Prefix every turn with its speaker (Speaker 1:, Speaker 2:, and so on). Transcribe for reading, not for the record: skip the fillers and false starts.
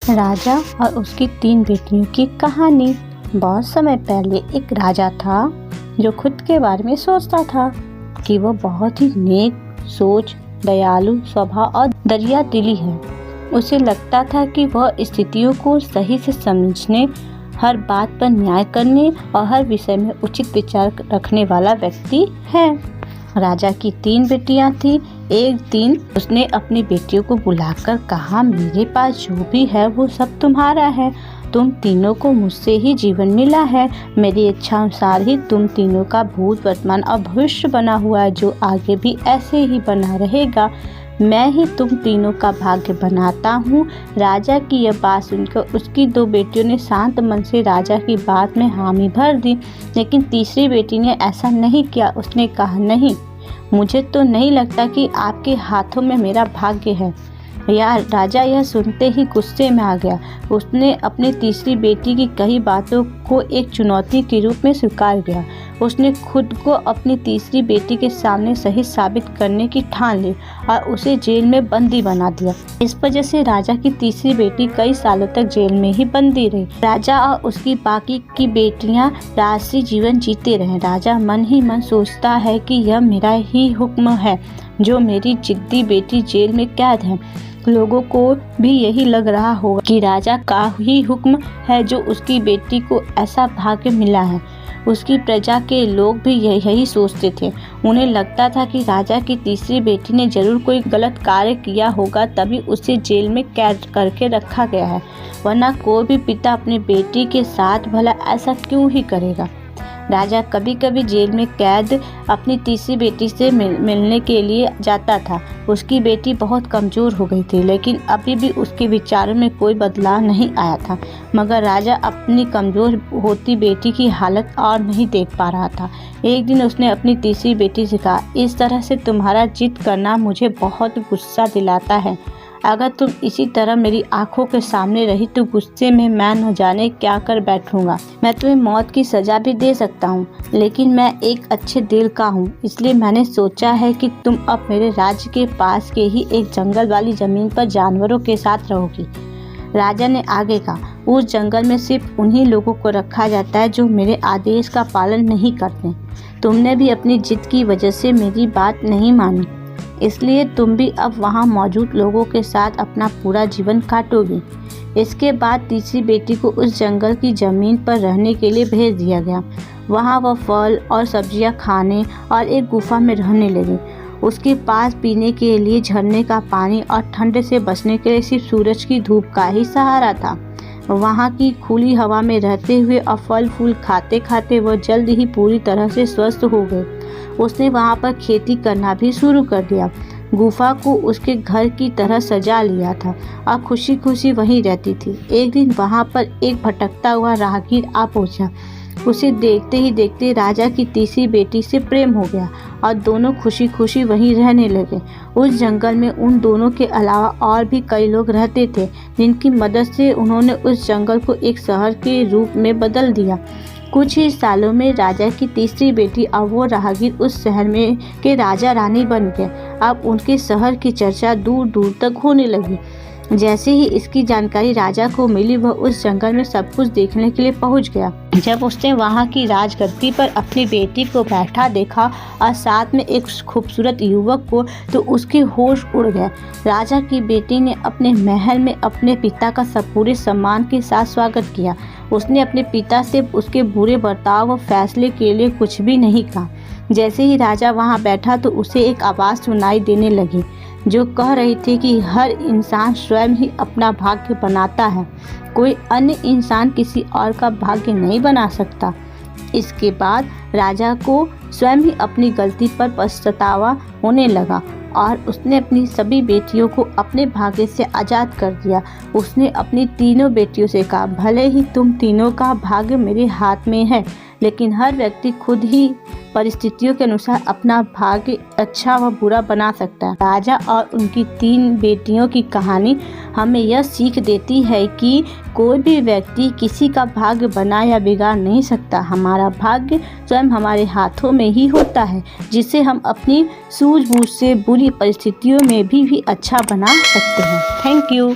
Speaker 1: राजा और उसकी 3 बेटियों की कहानी। बहुत समय पहले एक राजा था जो खुद के बारे में सोचता था कि वह बहुत ही नेक सोच, दयालु स्वभाव और दरिया दिली है। उसे लगता था कि वह स्थितियों को सही से समझने, हर बात पर न्याय करने और हर विषय में उचित विचार रखने वाला व्यक्ति है। राजा की 3 बेटियां थीं। एक दिन उसने अपनी बेटियों को बुलाकर कहा, मेरे पास जो भी है वो सब तुम्हारा है। तुम तीनों को मुझसे ही जीवन मिला है। मेरी इच्छा अनुसार ही तुम तीनों का भूत, वर्तमान और भविष्य बना हुआ है, जो आगे भी ऐसे ही बना रहेगा। मैं ही तुम तीनों का भाग्य बनाता हूँ। राजा की यह बात सुनकर उसकी 2 बेटियों ने शांत मन से राजा की बात में हामी भर दी, लेकिन तीसरी बेटी ने ऐसा नहीं किया। उसने कहा, नहीं, मुझे तो नहीं लगता कि आपके हाथों में मेरा भाग्य है। राजा यह सुनते ही गुस्से में आ गया। उसने अपनी तीसरी बेटी की कही बातों को एक चुनौती के रूप में स्वीकार किया। उसने खुद को अपनी तीसरी बेटी के सामने सही साबित करने की ठान ली और उसे जेल में बंदी बना दिया। इस वजह से राजा की तीसरी बेटी कई सालों तक जेल में ही बंदी रही। राजा और उसकी बाकी की बेटियां राजसी जीवन जीते रहे। राजा मन ही मन सोचता है कि यह मेरा ही हुक्म है जो मेरी जिद्दी बेटी जेल में कैद है। लोगों को भी यही लग रहा होगा कि राजा का ही हुक्म है जो उसकी बेटी को ऐसा भाग्य मिला है। उसकी प्रजा के लोग भी यही सोचते थे। उन्हें लगता था कि राजा की तीसरी बेटी ने जरूर कोई गलत कार्य किया होगा, तभी उसे जेल में कैद करके रखा गया है, वरना कोई भी पिता अपनी बेटी के साथ भला ऐसा क्यों ही करेगा। राजा कभी कभी जेल में कैद अपनी तीसरी बेटी से मिलने के लिए जाता था। उसकी बेटी बहुत कमज़ोर हो गई थी, लेकिन अभी भी उसके विचारों में कोई बदलाव नहीं आया था। मगर राजा अपनी कमज़ोर होती बेटी की हालत और नहीं देख पा रहा था। एक दिन उसने अपनी तीसरी बेटी से कहा, इस तरह से तुम्हारा जिद करना मुझे बहुत गुस्सा दिलाता है। अगर तुम इसी तरह मेरी आंखों के सामने रही तो गुस्से में मैं न जाने क्या कर बैठूंगा। मैं तुम्हें मौत की सज़ा भी दे सकता हूँ, लेकिन मैं एक अच्छे दिल का हूँ, इसलिए मैंने सोचा है कि तुम अब मेरे राज्य के पास के ही एक जंगल वाली ज़मीन पर जानवरों के साथ रहोगी। राजा ने आगे कहा, उस जंगल में सिर्फ उन्हीं लोगों को रखा जाता है जो मेरे आदेश का पालन नहीं करते। तुमने भी अपनी जिद की वजह से मेरी बात नहीं मानी, इसलिए तुम भी अब वहाँ मौजूद लोगों के साथ अपना पूरा जीवन काटोगी। इसके बाद तीसरी बेटी को उस जंगल की ज़मीन पर रहने के लिए भेज दिया गया। वहाँ वह फल और सब्जियाँ खाने और एक गुफा में रहने लगी। उसके पास पीने के लिए झरने का पानी और ठंड से बचने के लिए सिर्फ सूरज की धूप का ही सहारा था। वहाँ की खुली हवा में रहते हुए और फल फूल खाते खाते वह जल्द ही पूरी तरह से स्वस्थ हो गए। उसने वहाँ पर खेती करना भी शुरू कर दिया। गुफा को उसके घर की तरह सजा लिया था और खुशी खुशी वहीं रहती थी। एक दिन वहाँ पर एक भटकता हुआ राहगीर आ पहुँचा। उसे देखते ही देखते राजा की तीसरी बेटी से प्रेम हो गया और दोनों खुशी खुशी वहीं रहने लगे। उस जंगल में उन दोनों के अलावा और भी कई लोग रहते थे, जिनकी मदद से उन्होंने उस जंगल को एक शहर के रूप में बदल दिया। कुछ ही सालों में राजा की तीसरी बेटी और वो राहगीर उस शहर में के राजा रानी बन गए। अब उनके शहर की चर्चा दूर दूर तक होने लगी। जैसे ही इसकी जानकारी राजा को मिली, वह उस जंगल में सब कुछ देखने के लिए पहुंच गया। जब उसने वहां की राजगद्दी पर अपनी बेटी को बैठा देखा और साथ में एक खूबसूरत युवक को, तो उसके होश उड़ गए। राजा की बेटी ने अपने महल में अपने पिता का सब पूरे सम्मान के साथ स्वागत किया। उसने अपने पिता से उसके बुरे बर्ताव व फैसले के लिए कुछ भी नहीं कहा। जैसे ही राजा वहां बैठा तो उसे एक आवाज़ सुनाई देने लगी जो कह रही थी कि हर इंसान स्वयं ही अपना भाग्य बनाता है, कोई अन्य इंसान किसी और का भाग्य नहीं बना सकता। इसके बाद राजा को स्वयं ही अपनी गलती पर पछतावा होने लगा और उसने अपनी सभी बेटियों को अपने भाग्य से आज़ाद कर दिया। उसने अपनी तीनों बेटियों से कहा, भले ही तुम तीनों का भाग्य मेरे हाथ में है, लेकिन हर व्यक्ति खुद ही परिस्थितियों के अनुसार अपना भाग्य अच्छा व बुरा बना सकता है। राजा और उनकी 3 बेटियों की कहानी हमें यह सीख देती है कि कोई भी व्यक्ति किसी का भाग्य बना या बिगाड़ नहीं सकता। हमारा भाग्य स्वयं हमारे हाथों में ही होता है, जिसे हम अपनी सूझबूझ से बुरी परिस्थितियों में भी अच्छा बना सकते हैं। Thank you.